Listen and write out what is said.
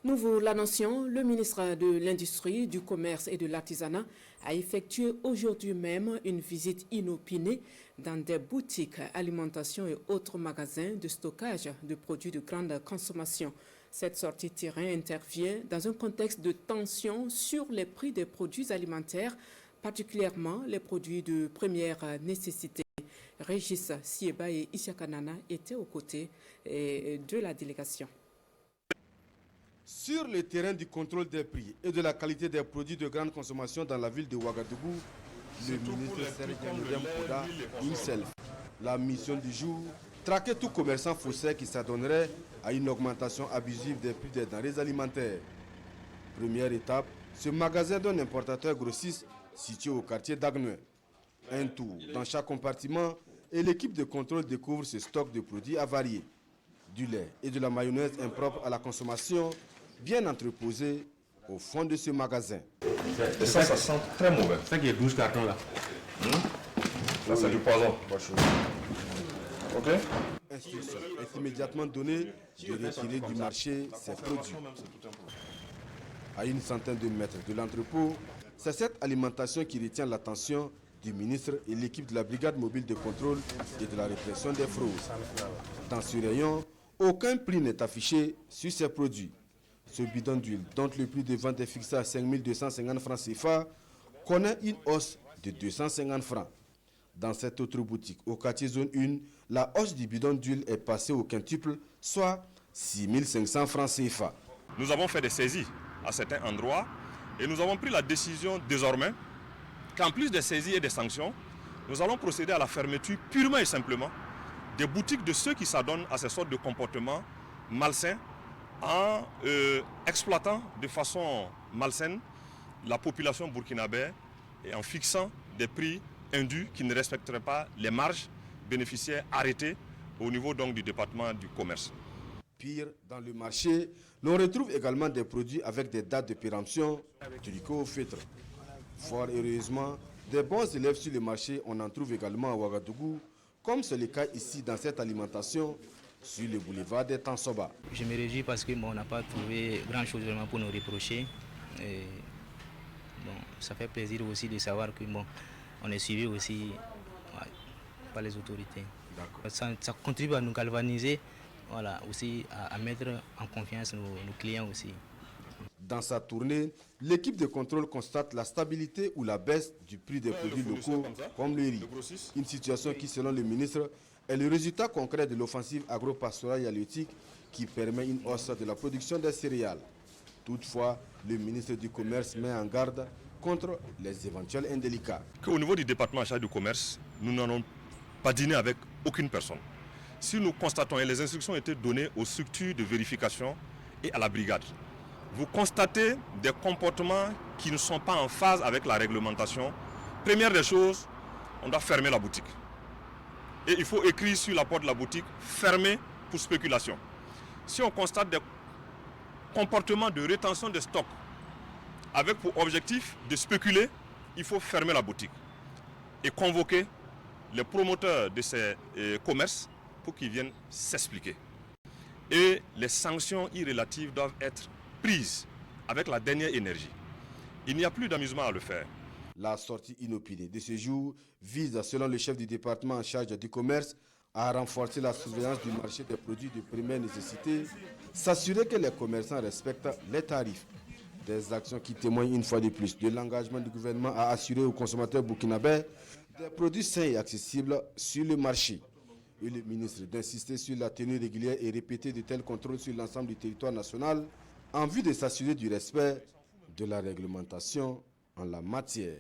Nous vous l'annoncions, le ministre de l'Industrie, du Commerce et de l'Artisanat a effectué aujourd'hui même une visite inopinée dans des boutiques, alimentation et autres magasins de stockage de produits de grande consommation. Cette sortie terrain intervient dans un contexte de tension sur les prix des produits alimentaires, particulièrement les produits de première nécessité. Régis Sieba et Isiaka Nana étaient aux côtés de la délégation. Sur le terrain du contrôle des prix et de la qualité des produits de grande consommation dans la ville de Ouagadougou, le ministre Serge Kouda himself. La mission du jour, traquer tout commerçant faussaire qui s'adonnerait à une augmentation abusive des prix des denrées alimentaires. Première étape, ce magasin d'un importateur grossiste situé au quartier d'Agnouin. Un tour dans chaque compartiment et l'équipe de contrôle découvre ce stock de produits avariés. Du lait et de la mayonnaise impropre à la consommation, bien entreposés au fond de ce magasin. Et ça sent très mauvais. Ça qui est 12 cartons là. Ça, c'est du poison. Ok. Instruction est immédiatement donnée de retirer du marché ces produits. À une centaine de mètres de l'entrepôt, c'est cette alimentation qui retient l'attention du ministre et l'équipe de la brigade mobile de contrôle et de la répression des fraudes. Dans ce rayon, aucun prix n'est affiché sur ces produits. Ce bidon d'huile, dont le prix de vente est fixé à 5 250 francs CFA, connaît une hausse de 250 francs. Dans cette autre boutique, au quartier zone 1, la hausse du bidon d'huile est passée au quintuple, soit 6 500 francs CFA. Nous avons fait des saisies à certains endroits et nous avons pris la décision désormais qu'en plus des saisies et des sanctions, nous allons procéder à la fermeture purement et simplement des boutiques de ceux qui s'adonnent à ces sortes de comportements malsains en exploitant de façon malsaine la population burkinabé et en fixant des prix indus qui ne respecteraient pas les marges bénéficiaires arrêtées au niveau donc du département du commerce. Pire, dans le marché, l'on retrouve également des produits avec des dates de péremption, tricot au feutre. Fort heureusement, des bons élèves sur le marché, on en trouve également à Ouagadougou, comme c'est le cas ici dans cette alimentation sur le boulevard des Tansoba. Je me réjouis parce que on n'a pas trouvé grand chose vraiment pour nous reprocher. Et, ça fait plaisir aussi de savoir que on est suivi aussi par les autorités. Ça contribue à nous galvaniser, aussi à mettre en confiance nos clients aussi. Dans sa tournée, l'équipe de contrôle constate la stabilité ou la baisse du prix des produits locaux comme le riz. Une situation qui, selon le ministre, est le résultat concret de l'offensive agro-pastorale et halieutique qui permet une hausse de la production des céréales. Toutefois, le ministre du Commerce met en garde contre les éventuels indélicats. Au niveau du département chargé du commerce, nous n'allons pas dîner avec aucune personne. Si nous constatons, et les instructions ont été données aux structures de vérification et à la brigade, vous constatez des comportements qui ne sont pas en phase avec la réglementation, première des choses, on doit fermer la boutique. Et il faut écrire sur la porte de la boutique « Fermé pour spéculation ». Si on constate des comportements de rétention de stock avec pour objectif de spéculer, il faut fermer la boutique et convoquer les promoteurs de ces commerces pour qu'ils viennent s'expliquer. Et les sanctions irrélatives doivent être prises avec la dernière énergie. Il n'y a plus d'amusement à le faire. La sortie inopinée de ce jour vise, selon le chef du département en charge du commerce, à renforcer la surveillance du marché des produits de première nécessité, s'assurer que les commerçants respectent les tarifs. Des actions qui témoignent une fois de plus de l'engagement du gouvernement à assurer aux consommateurs burkinabés des produits sains et accessibles sur le marché. Et le ministre d'insister sur la tenue régulière et répétée de tels contrôles sur l'ensemble du territoire national en vue de s'assurer du respect de la réglementation en la matière.